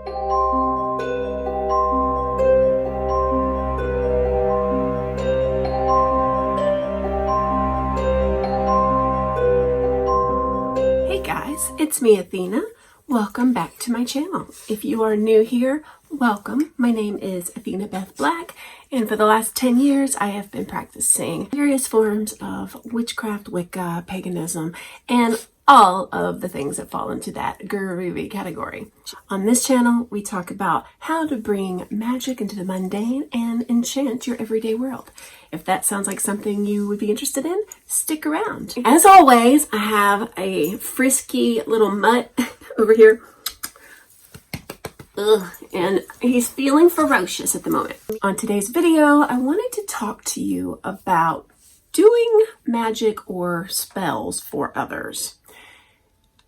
Hey guys, it's me Athena. Welcome back to my channel. If you are new here, welcome. My name is Athena Beth Black, and for the last 10 years I have been practicing various forms of witchcraft, Wicca, paganism, and all of the things that fall into that groovy category. On this channel, we talk about how to bring magic into the mundane and enchant your everyday world. If that sounds like something you would be interested in, stick around. As always, I have a frisky little mutt over here. And he's feeling ferocious at the moment. On today's video, I wanted to talk to you about doing magic or spells for others.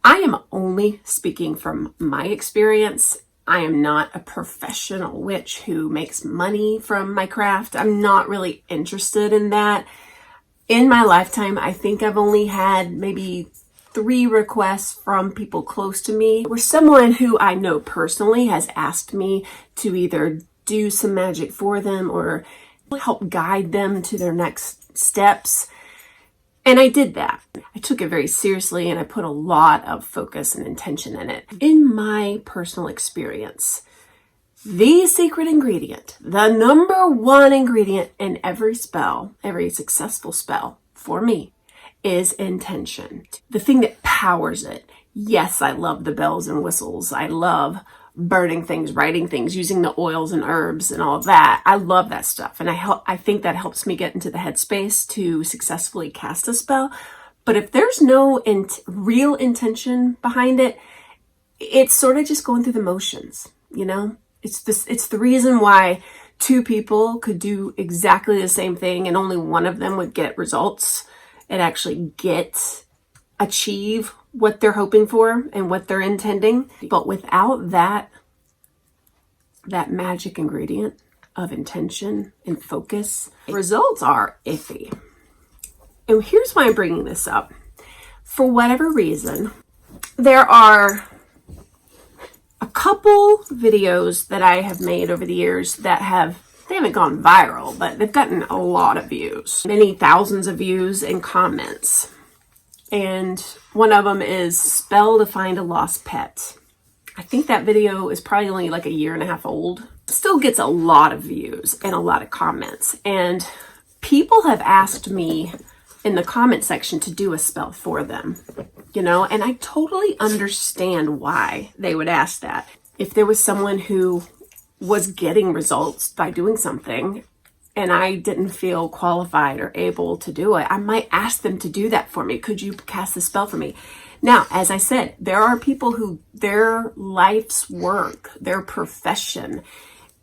I am only speaking from my experience. I am not a professional witch who makes money from my craft. I'm not really interested in that. In my lifetime, I think I've only had maybe 3 requests from people close to me, where someone who I know personally has asked me to either do some magic for them or help guide them to their next steps. And I did that. I took it very seriously and I put a lot of focus and intention in it. In my personal experience, the secret ingredient, the number 1 ingredient in every spell, every successful spell for me, is intention. The thing that powers it. Yes, I love the bells and whistles. I love burning things, writing things, using the oils and herbs and all of that. I love that stuff. And I think that helps me get into the headspace to successfully cast a spell. But if there's no real intention behind it, it's sort of just going through the motions, you know? It's the reason why 2 people could do exactly the same thing and only one of them would get results and actually achieve what they're hoping for and what they're intending. But without that magic ingredient of intention and focus, results are iffy. And here's why I'm bringing this up. For whatever reason, there are a couple videos that I have made over the years that they haven't gone viral, but they've gotten a lot of views, many thousands of views and comments. And one of them is Spell to Find a Lost Pet. I think that video is probably only like a 1.5 years old. Still gets a lot of views and a lot of comments. And people have asked me in the comment section to do a spell for them, you know, and I totally understand why they would ask that. If there was someone who was getting results by doing something and I didn't feel qualified or able to do it, I might ask them to do that for me. Could you cast the spell for me? Now, as I said, there are people who their life's work, their profession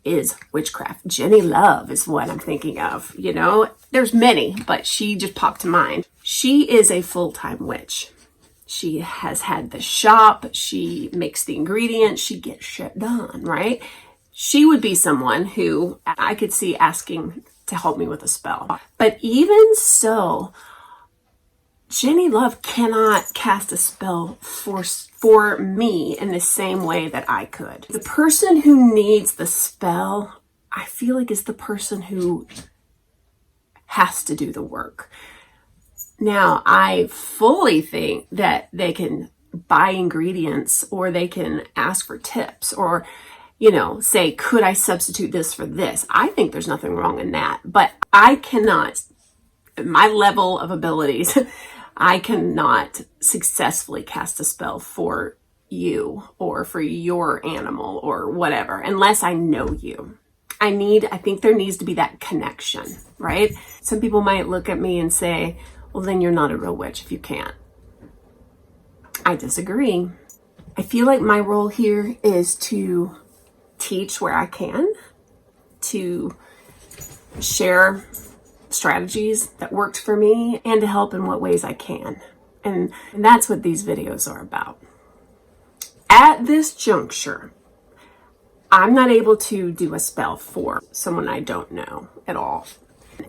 is witchcraft. Jenny Love is what I'm thinking of, you know? There's many, but she just popped to mind. She is a full-time witch. She has had the shop, she makes the ingredients, she gets shit done, right? She would be someone who I could see asking to help me with a spell. But even so, Jenny Love cannot cast a spell for me in the same way that I could. The person who needs the spell, I feel like, is the person who has to do the work. Now, I fully think that they can buy ingredients or they can ask for tips or, you know, say, could I substitute this for this? I think there's nothing wrong in that, but I cannot, my level of abilities, I cannot successfully cast a spell for you or for your animal or whatever, unless I know you. I think there needs to be that connection, right? Some people might look at me and say, well, then you're not a real witch if you can't. I disagree. I feel like my role here is to teach where I can, to share strategies that worked for me, and to help in what ways I can. And that's what these videos are about. At this juncture, I'm not able to do a spell for someone I don't know at all.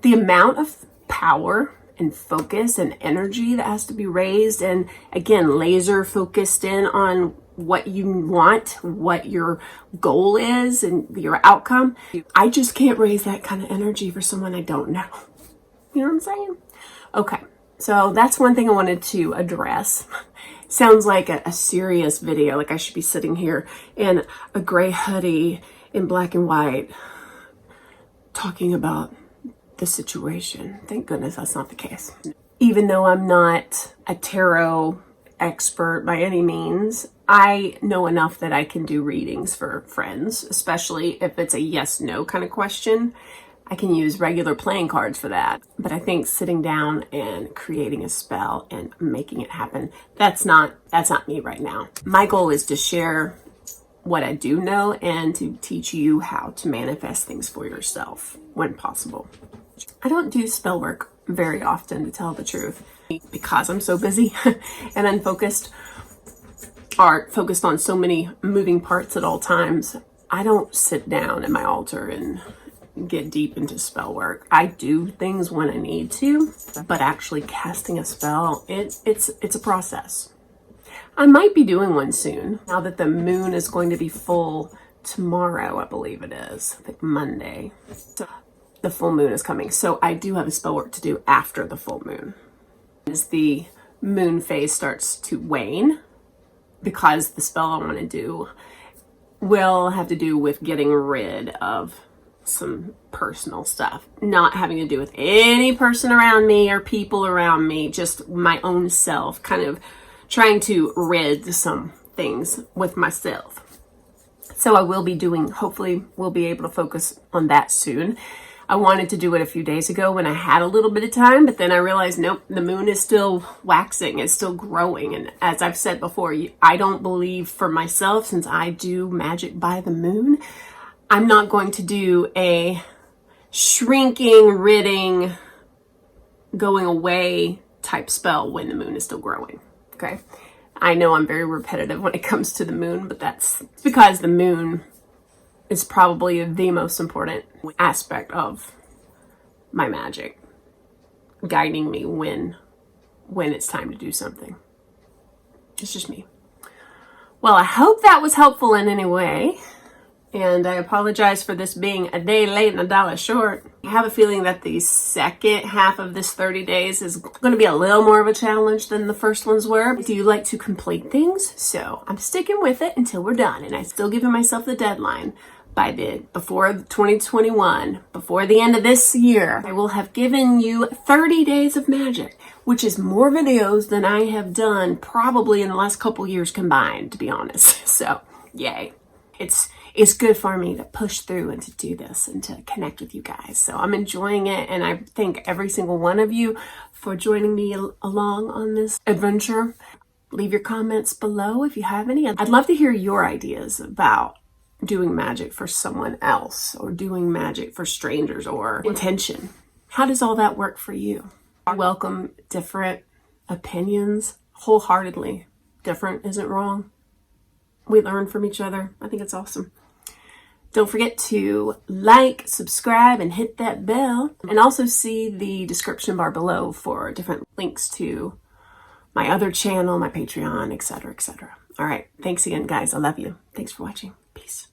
The amount of power and focus and energy that has to be raised. And again, laser focused in on what you want, what your goal is and your outcome. I just can't raise that kind of energy for someone I don't know. You know what I'm saying? Okay, so that's one thing I wanted to address. Sounds like a serious video, like I should be sitting here in a gray hoodie in black and white talking about the situation. Thank goodness that's not the case. Even though I'm not a tarot expert by any means, I know enough that I can do readings for friends, especially if it's a yes/no kind of question. I can use regular playing cards for that. But I think sitting down and creating a spell and making it happen, that's not me right now. My goal is to share what I do know and to teach you how to manifest things for yourself when possible. I don't do spell work very often, to tell the truth, because I'm so busy and unfocused, or focused on so many moving parts at all times. I don't sit down at my altar and get deep into spell work. I do things when I need to, but actually casting a spell, it's a process. I might be doing one soon, now that the moon is going to be full tomorrow, I believe it is, I think Monday. So the full moon is coming, so I do have a spell work to do after the full moon. As the moon phase starts to wane, because the spell I want to do will have to do with getting rid of some personal stuff, not having to do with any person around me or people around me, just my own self, kind of trying to rid some things with myself. So I will be doing, hopefully we'll be able to focus on that soon. I wanted to do it a few days ago when I had a little bit of time, but then I realized, nope, the moon is still waxing, it's still growing. And as I've said before, I don't believe for myself, since I do magic by the moon, I'm not going to do a shrinking, ridding, going away type spell when the moon is still growing, okay? I know I'm very repetitive when it comes to the moon, but that's because the moon is probably the most important aspect of my magic, guiding me when it's time to do something. It's just me. Well, I hope that was helpful in any way. And I apologize for this being a day late and a dollar short. I have a feeling that the second half of this 30 days is going to be a little more of a challenge than the first ones were. I do like to complete things, so I'm sticking with it until we're done. And I still giving myself the deadline before 2021, before the end of this year. I will have given you 30 days of magic, which is more videos than I have done probably in the last couple years combined, to be honest. So, yay. It's good for me to push through and to do this and to connect with you guys. So I'm enjoying it, and I thank every single one of you for joining me along on this adventure. Leave your comments below if you have any. I'd love to hear your ideas about doing magic for someone else, or doing magic for strangers, or intention. How does all that work for you? I welcome different opinions wholeheartedly. Different isn't wrong. We learn from each other. I think it's awesome. Don't forget to like, subscribe, and hit that bell. And also see the description bar below for different links to my other channel, my Patreon, etc., etc. All right. Thanks again, guys. I love you. Thanks for watching. Peace.